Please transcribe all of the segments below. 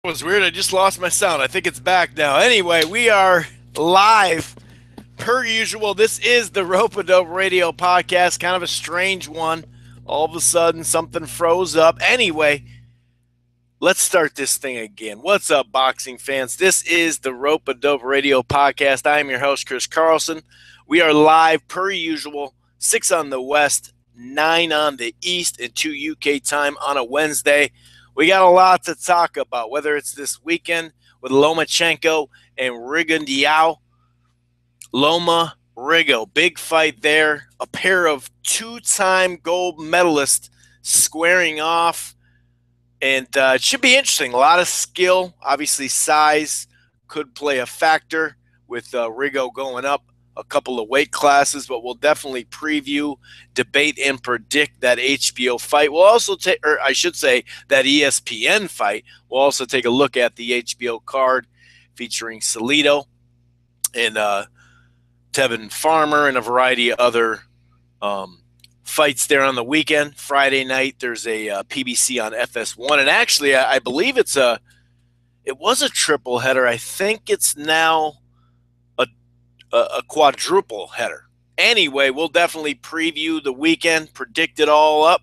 Was weird. I just lost my sound. I think it's back now. Anyway, we are live per usual. This is the Rope-A-Dope Radio Podcast. Kind of a strange one. All of a sudden, something froze up. Anyway, let's start this thing again. What's up, boxing fans? This is the Rope-A-Dope Radio Podcast. I am your host, Chris Carlson. We are live per usual, 6 on the West, 9 on the East, and 2 UK time on a Wednesday. We got a lot to talk about, whether it's this weekend with Lomachenko and Rigo. Loma, Rigo, big fight there. A pair of two-time gold medalists squaring off. And it should be interesting. A lot of skill. Obviously, size could play a factor with Rigo going up a couple of weight classes, but we'll definitely preview, debate, and predict that HBO fight. We'll also take, or I should say, that ESPN fight. We'll also take a look at the HBO card featuring Salido and Tevin Farmer and a variety of other fights there on the weekend. Friday night, there's a PBC on FS1, and actually, I believe it was a triple header. I think it's now a quadruple header. Anyway, we'll definitely preview the weekend, predict it all up.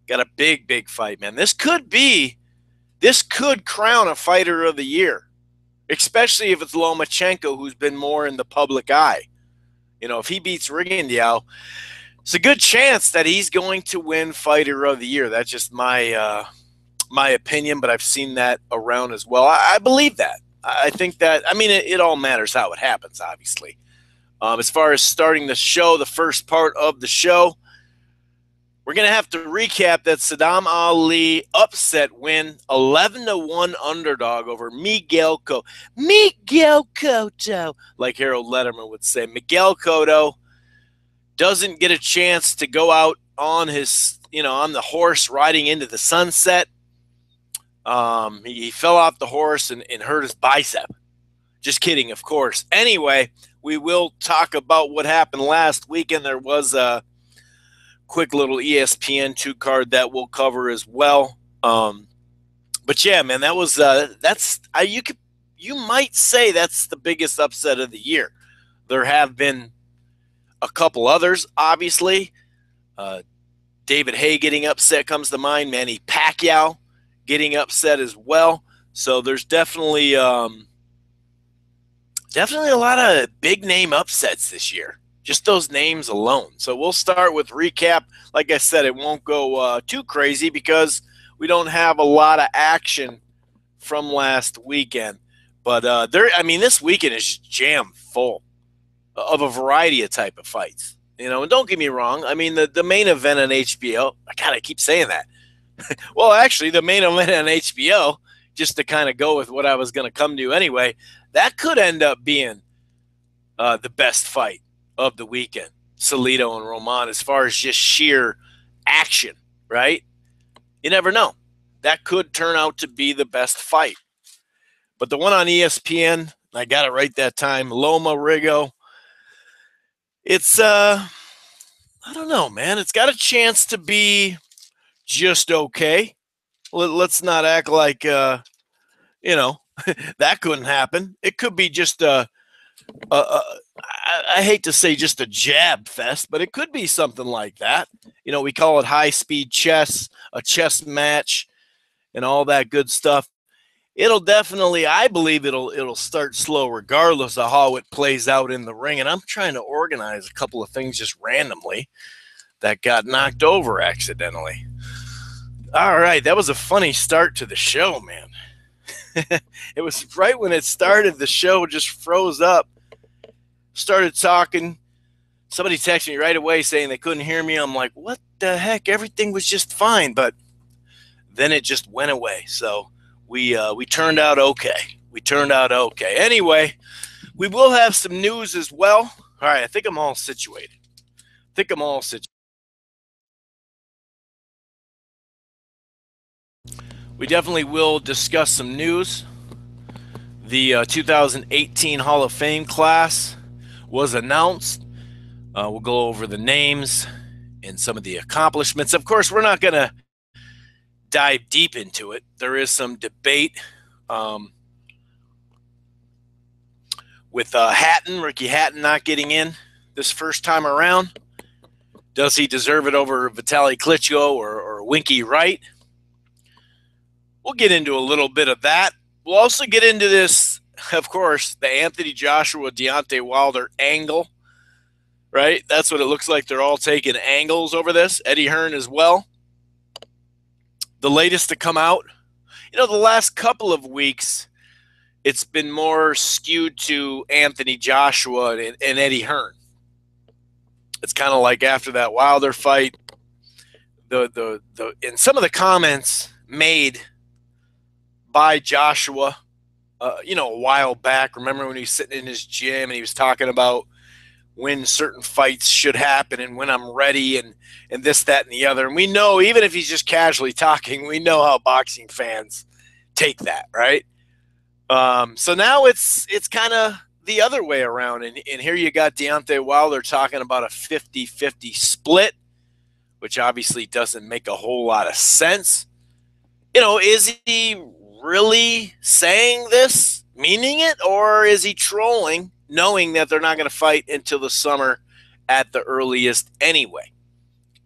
Got a big fight, man. This could crown a fighter of the year, especially if it's Lomachenko, who's been more in the public eye. You know, if he beats Rigondeaux, it's a good chance that he's going to win fighter of the year. That's just my opinion, but I've seen that around as well. I believe that. I think that, I mean, it all matters how it happens, obviously. As far as starting the show, the first part of the show, we're going to have to recap that Saddam Ali upset win, 11-1 underdog over Miguel Cotto. Miguel Cotto, like Harold Letterman would say. Miguel Cotto doesn't get a chance to go out on his, on the horse riding into the sunset. He fell off the horse and hurt his bicep. Just kidding, of course. Anyway, we will talk about what happened last weekend. There was a quick little ESPN 2 card that we'll cover as well. But yeah, man, that was you might say that's the biggest upset of the year. There have been a couple others, obviously. David Haye getting upset comes to mind. Manny Pacquiao getting upset as well. So there's definitely a lot of big name upsets this year. Just those names alone. So we'll start with recap. Like I said, it won't go too crazy because we don't have a lot of action from last weekend. But this weekend is jam full of a variety of type of fights. And don't get me wrong. I mean, the main event on HBO, I keep saying that. Well, actually, the main event on HBO, just to kind of go with what I was going to come to anyway, that could end up being the best fight of the weekend, Salido and Roman, as far as just sheer action, right? You never know. That could turn out to be the best fight. But the one on ESPN, I got it right that time, Loma, Rigo, it's, I don't know, man. It's got a chance to be just okay. Let's not act like, that couldn't happen. It could be just I hate to say just a jab fest, but it could be something like that. We call it high-speed chess, a chess match, and all that good stuff. It'll definitely, I believe it'll start slow regardless of how it plays out in the ring. And I'm trying to organize a couple of things just randomly that got knocked over accidentally. All right, that was a funny start to the show, man. It was right when it started, the show just froze up. Started talking. Somebody texted me right away saying they couldn't hear me. I'm like, what the heck? Everything was just fine, but then it just went away. So we turned out okay. Anyway, we will have some news as well. All right, I think I'm all situated. We definitely will discuss some news. The 2018 Hall of Fame class was announced. We'll go over the names and some of the accomplishments. Of course, we're not going to dive deep into it. There is some debate With Ricky Hatton not getting in this first time around. Does he deserve it over Vitaly Klitschko or Winky Wright? We'll get into a little bit of that. We'll also get into this, of course, the Anthony Joshua, Deontay Wilder angle, right? That's what it looks like. They're all taking angles over this. Eddie Hearn as well. The latest to come out. The last couple of weeks, it's been more skewed to Anthony Joshua and Eddie Hearn. It's kind of like after that Wilder fight, and some of the comments made by Joshua, a while back. Remember when he was sitting in his gym and he was talking about when certain fights should happen and when I'm ready and this, that, and the other. And we know, even if he's just casually talking, we know how boxing fans take that, right? So now it's kind of the other way around. And here you got Deontay Wilder talking about a 50-50 split, which obviously doesn't make a whole lot of sense. Is he really saying this, meaning it, or is he trolling, knowing that they're not going to fight until the summer at the earliest anyway?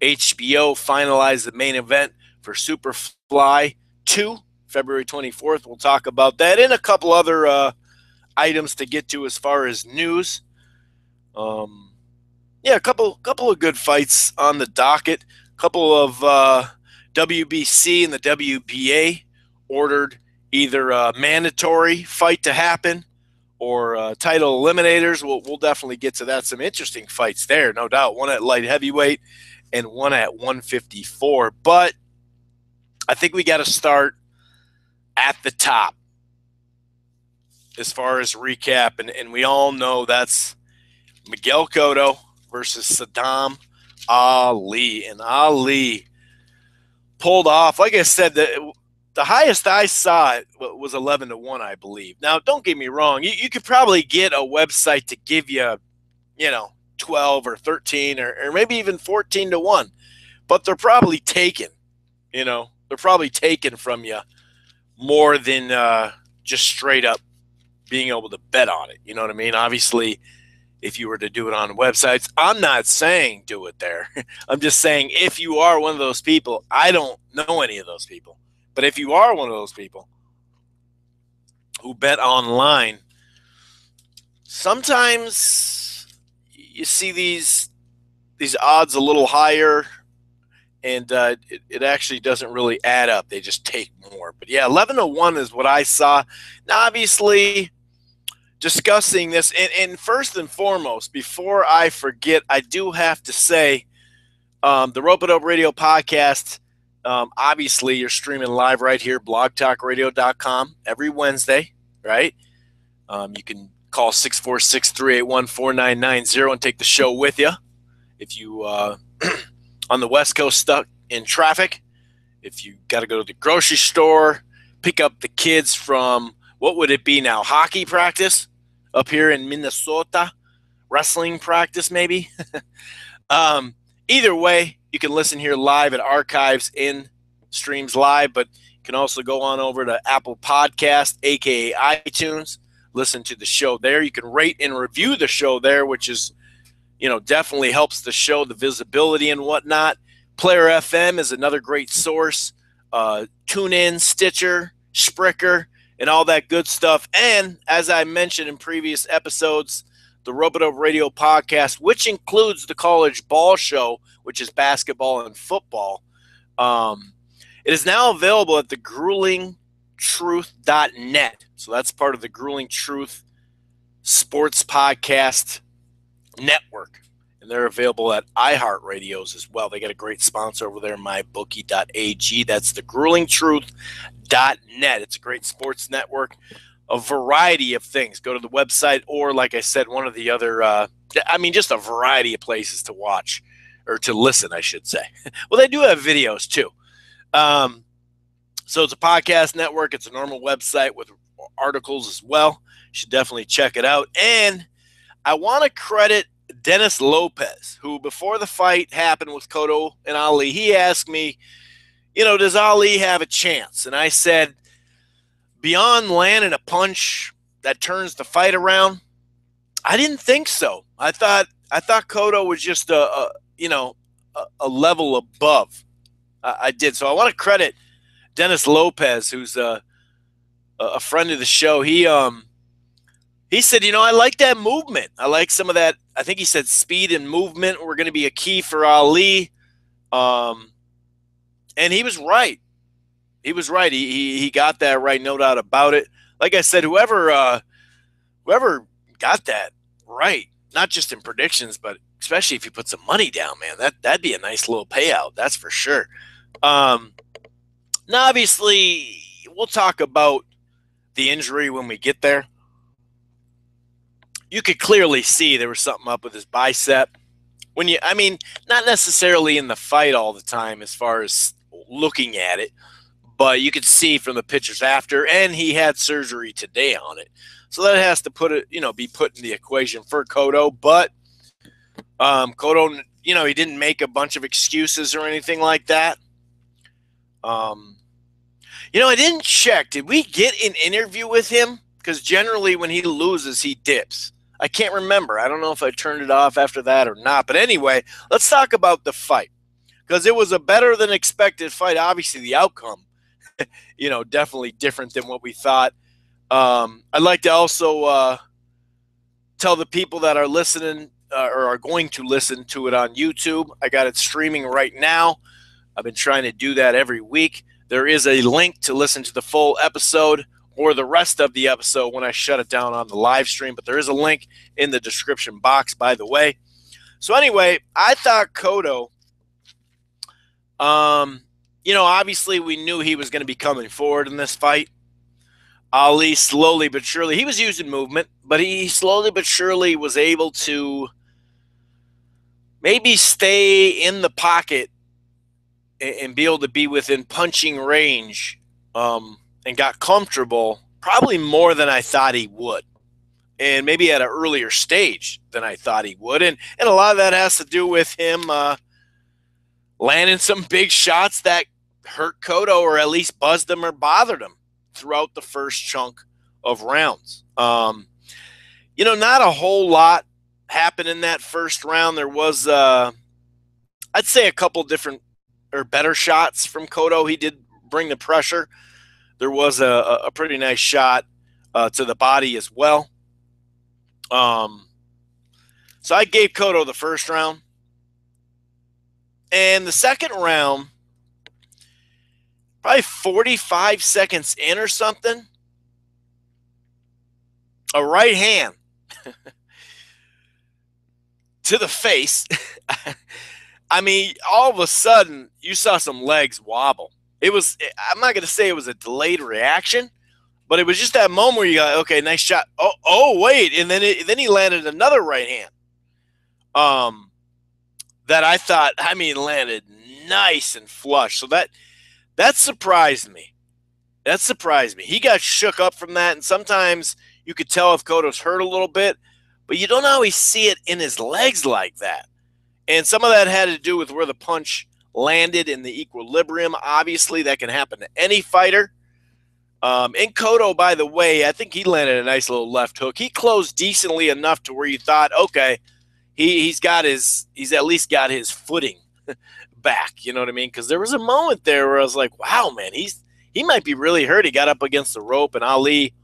HBO finalized the main event for Superfly 2, February 24th. We'll talk about that and a couple other items to get to as far as news. A couple of good fights on the docket. A couple of WBC and the WBA ordered either a mandatory fight to happen or title eliminators. We'll definitely get to that. Some interesting fights there, no doubt. One at light heavyweight and one at 154. But I think we got to start at the top as far as recap. And we all know that's Miguel Cotto versus Saddam Ali. And Ali pulled off, like I said, the highest I saw it was 11-1, I believe. Now, don't get me wrong. You could probably get a website to give you, 12 or 13 or maybe even 14-1. But they're probably taken, they're probably taken from you more than just straight up being able to bet on it. You know what I mean? Obviously, if you were to do it on websites, I'm not saying do it there. I'm just saying if you are one of those people, I don't know any of those people. But if you are one of those people who bet online, sometimes you see these odds a little higher, and it actually doesn't really add up. They just take more. But yeah, 11-1 is what I saw. Now, obviously, discussing this, and first and foremost, before I forget, I do have to say the Rope It Up Radio podcast, obviously you're streaming live right here, blogtalkradio.com every Wednesday, right? You can call 646-381-4990 and take the show with you. If you on the West Coast stuck in traffic, if you got to go to the grocery store, pick up the kids from, what would it be now, hockey practice up here in Minnesota, wrestling practice maybe. Either way, you can listen here live at Archives in Streams Live, but you can also go on over to Apple Podcast, aka iTunes, listen to the show there. You can rate and review the show there, which is, definitely helps the show, the visibility and whatnot. Player FM is another great source. TuneIn, Stitcher, Spreaker, and all that good stuff. And as I mentioned in previous episodes, the Rope It Up Radio podcast, which includes the college ball show, which is basketball and football. It is now available at the gruelingtruth.net. So that's part of the Grueling Truth Sports Podcast Network. And they're available at iHeartRadios as well. They got a great sponsor over there, mybookie.ag. That's the gruelingtruth.net. It's a great sports network, a variety of things. Go to the website or, like I said, one of the other, just a variety of places to watch or to listen, I should say. Well, they do have videos too. So it's a podcast network. It's a normal website with articles as well. You should definitely check it out. And I want to credit Dennis Lopez, who before the fight happened with Cotto and Ali, he asked me, does Ali have a chance? And I said, beyond landing a punch that turns the fight around, I didn't think so. I thought Cotto was just a level above. I did. So I want to credit Dennis Lopez, who's a friend of the show. He said, I like that movement. I like some of that. I think he said speed and movement were going to be a key for Ali. And he was right. He was right. He got that right, no doubt about it. Like I said, whoever got that right, not just in predictions, but especially if you put some money down, man, that'd be a nice little payout. That's for sure. Now, obviously, we'll talk about the injury when we get there. You could clearly see there was something up with his bicep. Not necessarily in the fight all the time as far as looking at it, but you could see from the pictures after, and he had surgery today on it. So that has to be put in the equation for Cotto. But Cotto, he didn't make a bunch of excuses or anything like that. I didn't check. Did we get an interview with him? Because generally when he loses, he dips. I can't remember. I don't know if I turned it off after that or not. But anyway, let's talk about the fight. Because it was a better than expected fight. Obviously, the outcome, definitely different than what we thought. I'd like to also tell the people that are listening or are going to listen to it on YouTube. I got it streaming right now. I've been trying to do that every week. There is a link to listen to the full episode or the rest of the episode when I shut it down on the live stream. But there is a link in the description box, by the way. So anyway, I thought Cotto, obviously we knew he was going to be coming forward in this fight. Ali slowly but surely, he was using movement, but he slowly but surely was able to maybe stay in the pocket and be able to be within punching range, and got comfortable probably more than I thought he would, and maybe at an earlier stage than I thought he would. And a lot of that has to do with him landing some big shots that hurt Cotto or at least buzzed him or bothered him throughout the first chunk of rounds. Not a whole lot happened in that first round. There was, I'd say, a couple different or better shots from Cotto. He did bring the pressure. There was a pretty nice shot to the body as well. So I gave Cotto the first round. And the second round, probably 45 seconds in or something, a right hand to the face. All of a sudden, you saw some legs wobble. I'm not going to say it was a delayed reaction, but it was just that moment where you got, okay, nice shot. Oh, wait. And then he landed another right hand. That I thought, landed nice and flush. So that surprised me. That surprised me. He got shook up from that, and sometimes you could tell if Cotto's hurt a little bit, but you don't always see it in his legs like that. And some of that had to do with where the punch landed in the equilibrium. Obviously, that can happen to any fighter. And Cotto, by the way, I think he landed a nice little left hook. He closed decently enough to where you thought, okay, he's at least got his footing back. You know what I mean? Because there was a moment there where I was like, wow, man, he might be really hurt. He got up against the rope, and Ali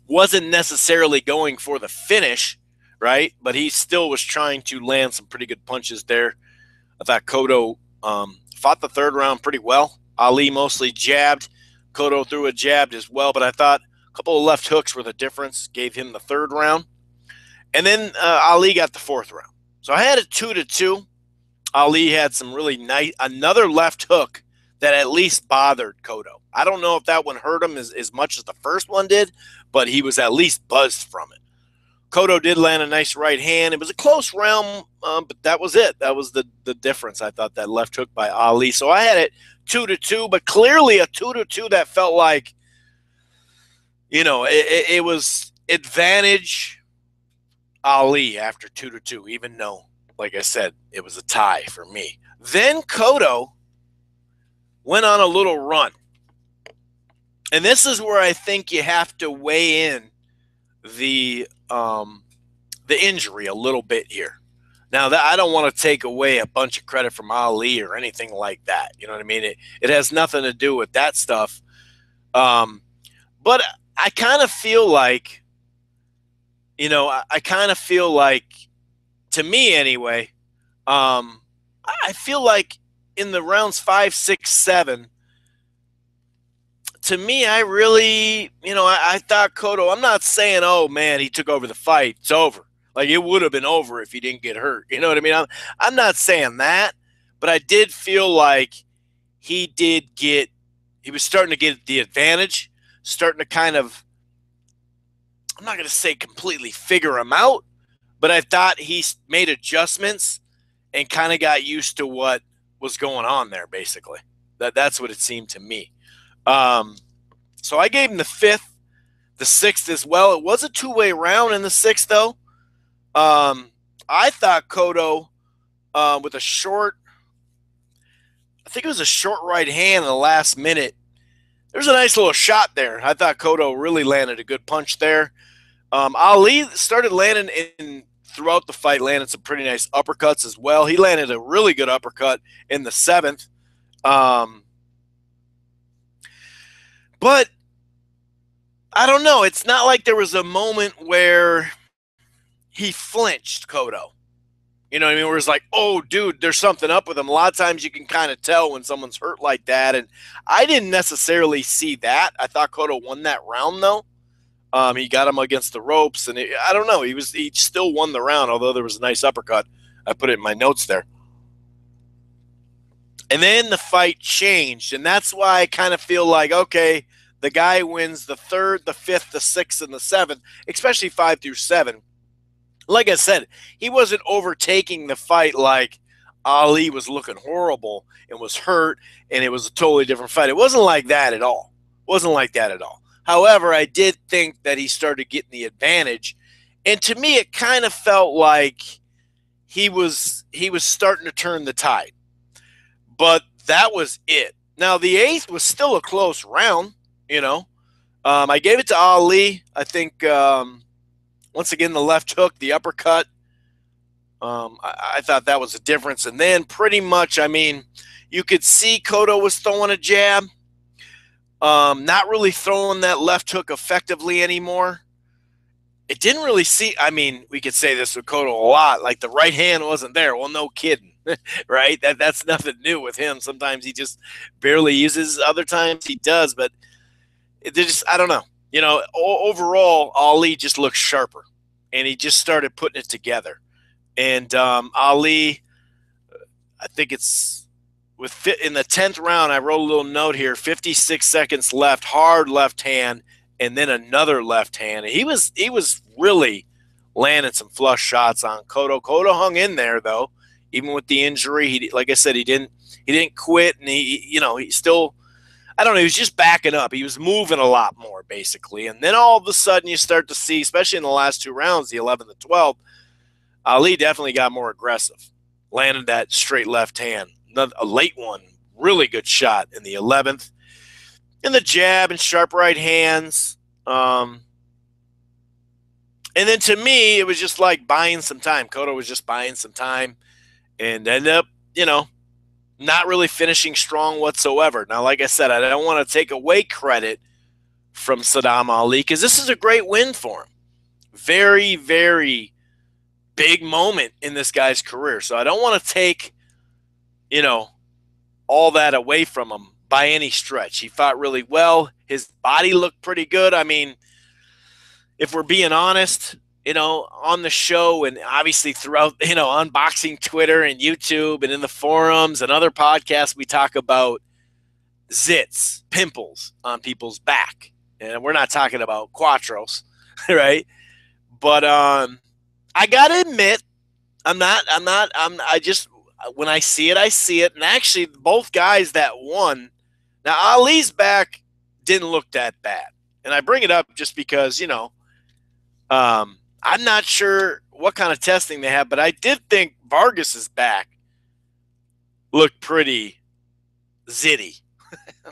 wasn't necessarily going for the finish, right? But he still was trying to land some pretty good punches there. I thought Cotto fought the third round pretty well. Ali mostly jabbed. Cotto threw a jab as well, but I thought a couple of left hooks were the difference, gave him the third round. And then Ali got the fourth round. So I had it 2-2. Ali had some really nice, another left hook that at least bothered Cotto. I don't know if that one hurt him as much as the first one did, but he was at least buzzed from it. Cotto did land a nice right hand. It was a close round, but that was it. That was the difference. I thought that left hook by Ali. So I had it 2-2, but clearly a 2-2 that felt like, it was advantage Ali after 2-2, even though, like I said, it was a tie for me. Then Cotto went on a little run. And this is where I think you have to weigh in the injury a little bit here. Now that I don't want to take away a bunch of credit from Ali or anything like that. You know what I mean? It has nothing to do with that stuff. Um, but I kind of feel like, I kind of feel like, to me anyway, I feel like in the rounds 5, 6, 7, to me, I really, I thought Cotto, I'm not saying, oh man, he took over the fight. It's over. Like it would have been over if he didn't get hurt. You know what I mean? I'm not saying that, but I did feel like he was starting to get the advantage, starting to kind of, I'm not going to say completely figure him out, but I thought he made adjustments and kind of got used to what was going on there, basically. That's what it seemed to me. So I gave him the 5th, the 6th as well. It was a two-way round in the 6th, though. I thought Cotto, with a short, I think it was a short right hand in the last minute. There was a nice little shot there. I thought Cotto really landed a good punch there. Ali started landing throughout the fight, landed some pretty nice uppercuts as well. He landed a really good uppercut in the 7th. But I don't know. It's not like there was a moment where he flinched, Cotto. You know what I mean? Where it's like, oh, dude, there's something up with him. A lot of times you can kind of tell when someone's hurt like that. And I didn't necessarily see that. I thought Cotto won that round, though. He got him against the ropes, and I don't know. He still won the round, although there was a nice uppercut. I put it in my notes there. And then the fight changed, and that's why I kind of feel like, okay, the guy wins the 3rd, the 5th, the 6th, and the 7th, especially 5 through 7. Like I said, he wasn't overtaking the fight like Ali was looking horrible and was hurt, and it was a totally different fight. It wasn't like that at all. It wasn't like that at all. However, I did think that he started getting the advantage, and to me, it kind of felt like he was starting to turn the tide. But that was it. Now the 8th was still a close round. I gave it to Ali. I think once again the left hook, the uppercut. I thought that was a difference, and then pretty much, I mean, you could see Cotto was throwing a jab. Not really throwing that left hook effectively anymore. It didn't really see, I mean, we could say this with Cotto a lot, like the right hand wasn't there. Well, no kidding, right? That's nothing new with him. Sometimes he just barely uses, other times he does, but I don't know. Overall, Ali just looked sharper, and he just started putting it together. And Ali, I think it's, in the 10th round, I wrote a little note here, 56 seconds left, hard left hand, and then another left hand. He was really landing some flush shots on Cotto. Cotto hung in there, though, even with the injury. He, like I said, he didn't quit, and he still, I don't know, he was just backing up. He was moving a lot more, basically. And then all of a sudden you start to see, especially in the last 2 rounds, the 11th and 12th, Ali definitely got more aggressive, landed that straight left hand. A late one, really good shot in the 11th. And the jab and sharp right hands. And then to me, it was just like buying some time. Cotto was just buying some time and ended up, not really finishing strong whatsoever. Now, like I said, I don't want to take away credit from Saddam Ali because this is a great win for him. Very, very big moment in this guy's career. So I don't want to take, all that away from him by any stretch. He fought really well. His body looked pretty good. I mean, if we're being honest, on the show and obviously throughout, unboxing Twitter and YouTube and in the forums and other podcasts, we talk about zits, pimples on people's back. And we're not talking about quattros, right? But I got to admit, I just, when I see it, I see it. And actually, both guys that won, now Ali's back didn't look that bad. And I bring it up just because, I'm not sure what kind of testing they have, but I did think Vargas's back looked pretty zitty.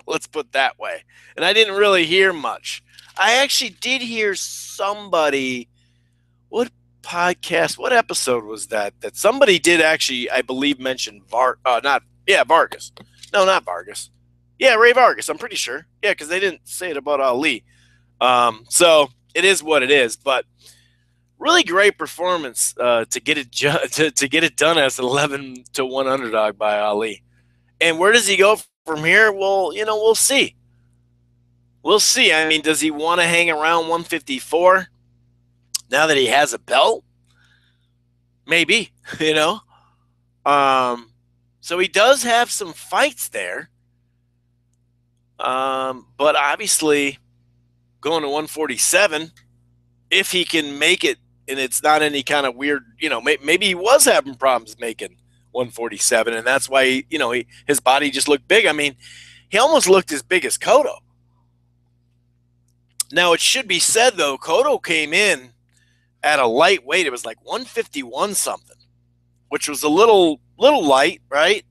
Let's put it that way. And I didn't really hear much. I actually did hear somebody. What podcast? What episode was that? That somebody did actually, I believe, mention Vargas. No, not Vargas. Yeah, Ray Vargas. I'm pretty sure. Yeah, because they didn't say it about Ali. So it is what it is. But really great performance to get it to get it done as 11-1 underdog by Ali. And where does he go from here? Well, we'll see. We'll see. I mean, does he want to hang around 154 now that he has a belt? Maybe, So he does have some fights there. But obviously, going to 147, if he can make it, and it's not any kind of weird, maybe he was having problems making 147, and that's why, his body just looked big. I mean, he almost looked as big as Cotto. Now, it should be said, though, Cotto came in at a lightweight. It was like 151 something, which was a little light, right?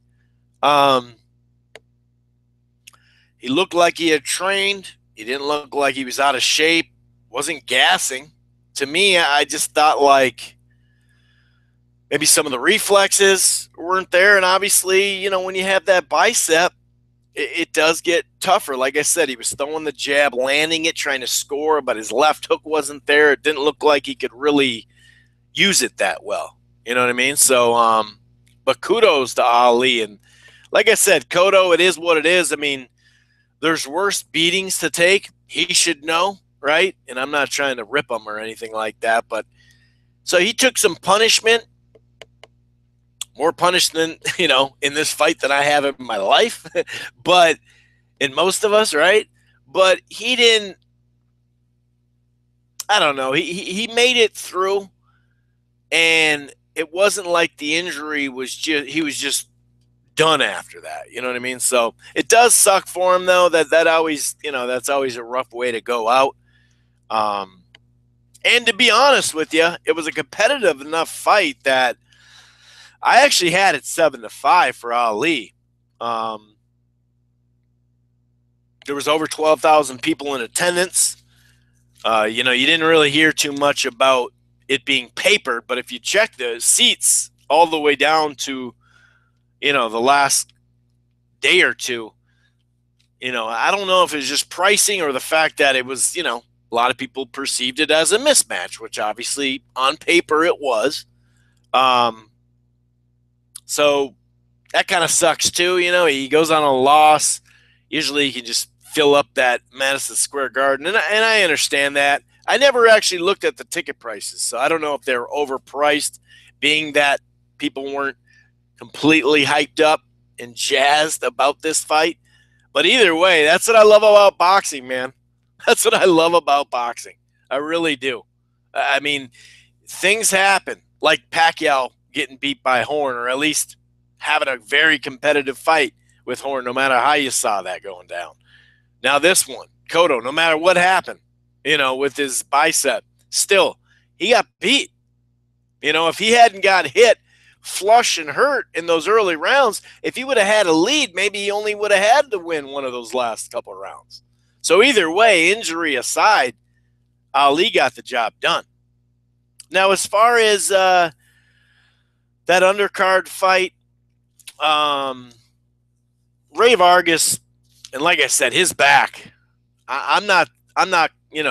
He looked like he had trained. He didn't look like he was out of shape. Wasn't gassing. To me, I just thought like maybe some of the reflexes weren't there. And obviously, when you have that bicep, it does get tougher. Like I said, he was throwing the jab, landing it, trying to score, but his left hook wasn't there. It didn't look like he could really use it that well. You know what I mean? So, but kudos to Ali. And like I said, Cotto, it is what it is. I mean, there's worse beatings to take. He should know, right? And I'm not trying to rip him or anything like that. But so he took some punishment, more punishment, in this fight than I have in my life. But in most of us, right? But he didn't, I don't know. He made it through, and it wasn't like the injury was he was just done after that. You know what I mean? So it does suck for him, though, that always, that's always a rough way to go out. And to be honest with you, it was a competitive enough fight that I actually had it 7-5 for Ali. There was over 12,000 people in attendance. You didn't really hear too much about it being papered, but if you check the seats all the way down to, the last day or two, I don't know if it was just pricing or the fact that it was, a lot of people perceived it as a mismatch, which obviously on paper it was. So that kind of sucks too. He goes on a loss. Usually he can just fill up that Madison Square Garden. And I understand that. I never actually looked at the ticket prices, so I don't know if they're overpriced, being that people weren't completely hyped up and jazzed about this fight. But either way, that's what I love about boxing, man. That's what I love about boxing. I really do. I mean, things happen, like Pacquiao getting beat by Horn, or at least having a very competitive fight with Horn, no matter how you saw that going down. Now this one, Cotto, no matter what happened, with his bicep, still, he got beat. If he hadn't got hit flush and hurt in those early rounds, if he would have had a lead, maybe he only would have had to win one of those last couple of rounds. So either way, injury aside, Ali got the job done. Now, as far as that undercard fight, Ray Vargas, and like I said, his back, I'm not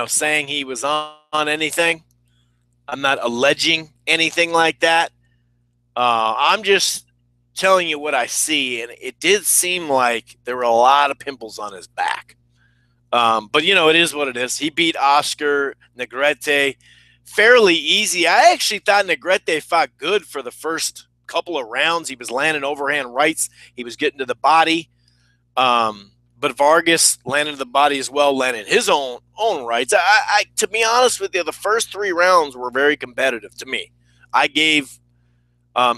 saying he was on anything. I'm not alleging anything like that. I'm just telling you what I see, and it did seem like there were a lot of pimples on his back. But, it is what it is. He beat Oscar Negrete fairly easy. I actually thought Negrete fought good for the first couple of rounds. He was landing overhand rights. He was getting to the body. But Vargas landed the body as well, landed his own rights. I to be honest with you, the first 3 rounds were very competitive to me. I gave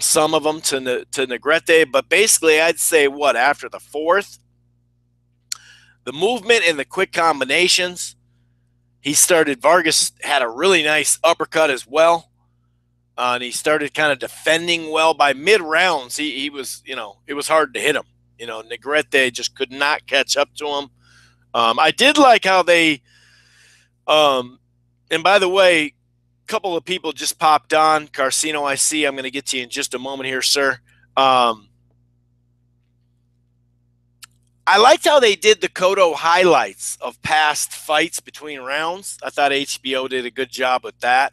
some of them to Negrete, but basically I'd say after the 4th, the movement and the quick combinations, Vargas had a really nice uppercut as well. And he started kind of defending well. By mid-rounds, he was, it was hard to hit him. Negrete just could not catch up to him. I did like how they, and by the way, a couple of people just popped on. Carcino, I see. I'm going to get to you in just a moment here, sir. I liked how they did the Cotto highlights of past fights between rounds. I thought HBO did a good job with that.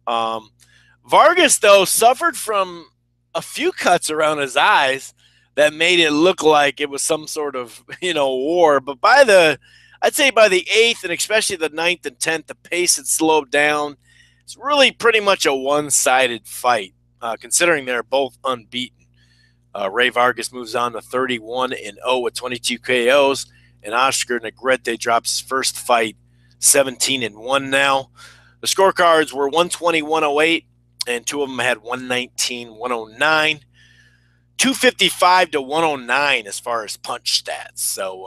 Vargas, though, suffered from a few cuts around his eyes that made it look like it was some sort of, war. But I'd say by the 8th and especially the 9th and 10th, the pace had slowed down. It's really pretty much a one-sided fight, considering they're both unbeaten. Ray Vargas moves on to 31-0 with 22 KOs, and Oscar Negrete drops his first fight 17-1 now. The scorecards were 120-108, and two of them had 119-109. 255-109 as far as punch stats. So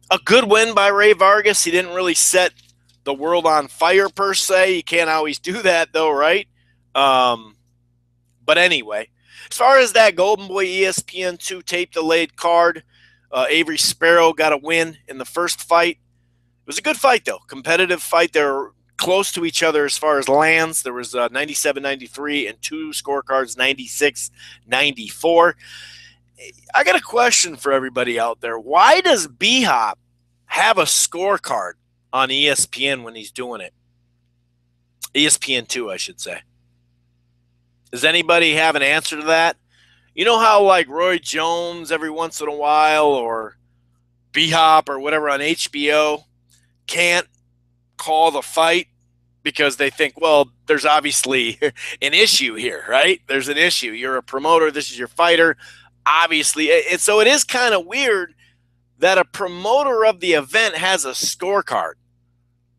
a good win by Ray Vargas. He didn't really set the world on fire per se. You can't always do that though, right? But anyway, as far as that Golden Boy ESPN2 tape delayed card, Avery Sparrow got a win in the first fight. It was a good fight, though. Competitive fight. They were close to each other as far as lands. There was 97-93 and two scorecards, 96-94. I got a question for everybody out there. Why does B-Hop have a scorecard on ESPN when he's doing it? ESPN2, I should say. Does anybody have an answer to that? You know how like Roy Jones every once in a while or B-Hop or whatever on HBO can't call the fight because they think, well, there's obviously an issue here, right? There's an issue. You're a promoter. This is your fighter. Obviously. And so it is kind of weird that a promoter of the event has a scorecard.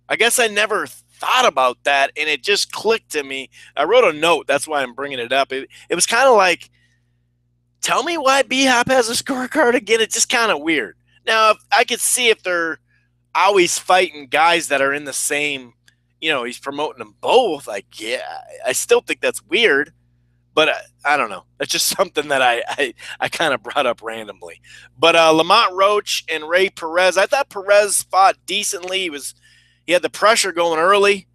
I guess I never thought about that, and it just clicked to me. I wrote a note. That's why I'm bringing it up. It was kind of like, tell me why B-Hop has a scorecard again. It's just kind of weird. Now, I could see if they're always fighting guys that are in the same, he's promoting them both. Like, yeah, I still think that's weird, but I don't know. It's just something that I kind of brought up randomly. But Lamont Roach and Ray Perez, I thought Perez fought decently. He had the pressure going early,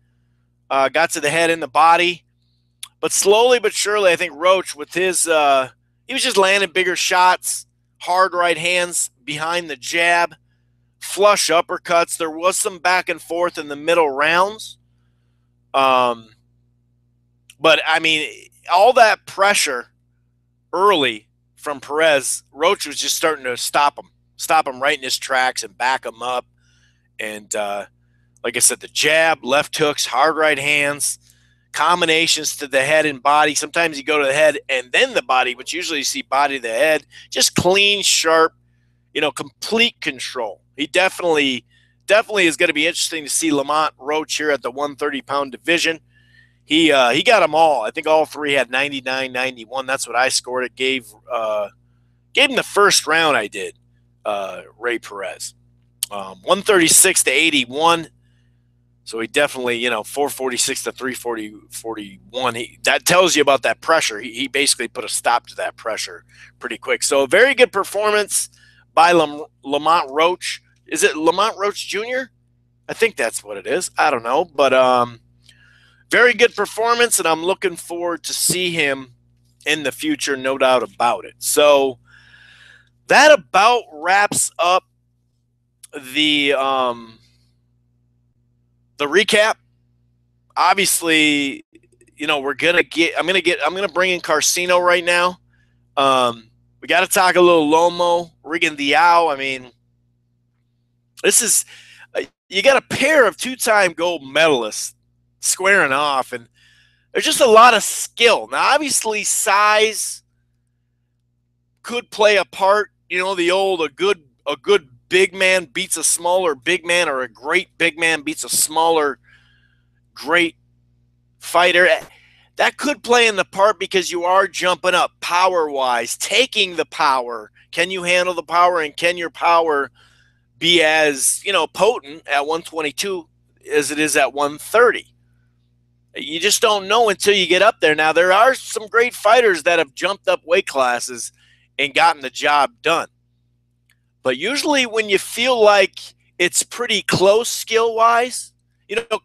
got to the head and the body. But slowly but surely, I think Roach, with his he was just landing bigger shots, hard right hands behind the jab, flush uppercuts. There was some back and forth in the middle rounds. But, I mean, all that pressure early from Perez, Roach was just starting to stop him right in his tracks and back him up. And, like I said, the jab, left hooks, hard right hands, combinations to the head and body. Sometimes you go to the head and then the body, but usually you see body to the head. Just clean, sharp, complete control. He definitely is going to be interesting to see Lamont Roach here at the 130-pound division. He got them all. I think all three had 99, 91. That's what I scored. It gave him the first round I did, Ray Perez. 136-81. So he definitely, 446 to 341. That tells you about that pressure. He basically put a stop to that pressure pretty quick. So a very good performance by Lamont Roach. Is it Lamont Roach Jr.? I think that's what it is. I don't know. But very good performance, and I'm looking forward to see him in the future, no doubt about it. So that about wraps up the recap. Obviously, I'm gonna bring in Carcino right now. We got to talk a little Loma, Rigo Diao. I mean, this is you got a pair of two-time gold medalists squaring off, and there's just a lot of skill. Now, obviously, size could play a part. The old a good big man beats a smaller big man, or a great big man beats a smaller great fighter. That could play in the part because you are jumping up power-wise, taking the power. Can you handle the power, and can your power be as, potent at 122 as it is at 130? You just don't know until you get up there. Now, there are some great fighters that have jumped up weight classes and gotten the job done. But usually when you feel like it's pretty close skill wise,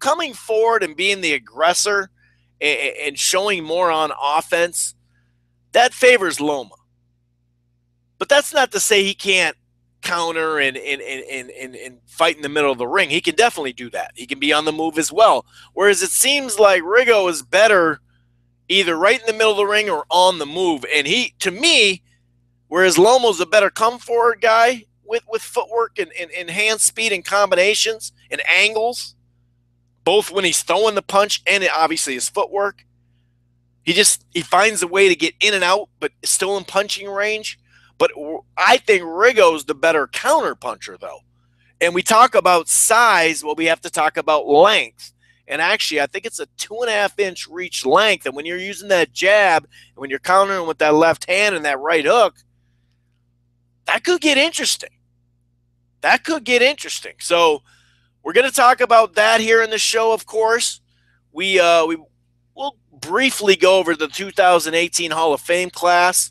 coming forward and being the aggressor and showing more on offense, that favors Loma. But that's not to say he can't counter and fight in the middle of the ring. He can definitely do that. He can be on the move as well. Whereas it seems like Rigo is better either right in the middle of the ring or on the move. And to me, whereas Lomo's a better come forward guy with footwork and hand speed and combinations and angles, both when he's throwing the punch and obviously his footwork. He finds a way to get in and out, but still in punching range. But I think Rigo's the better counter puncher, though. And we talk about size, well, we have to talk about length. And actually, I think it's a 2.5-inch reach length. And when you're using that jab, and when you're countering with that left hand and that right hook, that could get interesting. So we're going to talk about that here in the show, of course. We'll briefly go over the 2018 Hall of Fame class.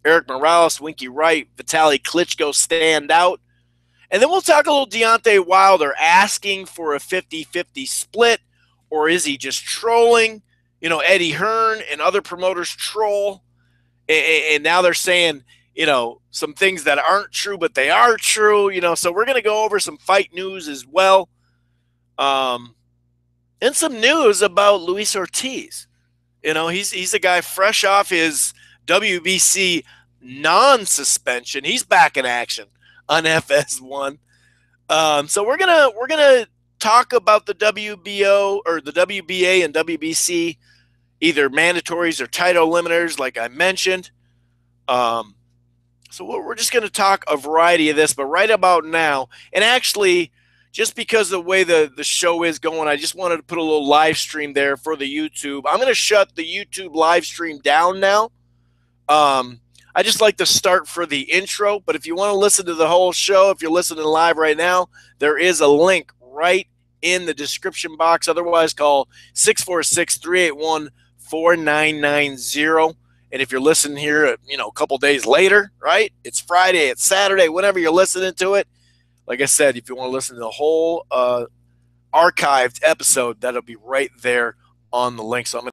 Eric Morales, Winky Wright, Vitaly Klitschko stand out. And then we'll talk a little Deontay Wilder asking for a 50-50 split, or is he just trolling? Eddie Hearn and other promoters troll. And now they're saying, some things that aren't true, but they are true. So we're going to go over some fight news as well. And some news about Luis Ortiz. He's a guy fresh off his WBC non-suspension. He's back in action on FS1. So we're gonna talk about the WBO or the WBA and WBC, either mandatories or title limiters, like I mentioned. So we're just gonna talk a variety of this, but right about now, and actually, just because of the way the show is going, I just wanted to put a little live stream there for the YouTube. I'm going to shut the YouTube live stream down now. I just like to start for the intro, but if you want to listen to the whole show, if you're listening live right now, there is a link right in the description box. Otherwise, call 646-381-4990. And if you're listening here, a couple days later, right? It's Friday, it's Saturday, whenever you're listening to it. Like I said, if you want to listen to the whole archived episode, that'll be right there on the link. So I'm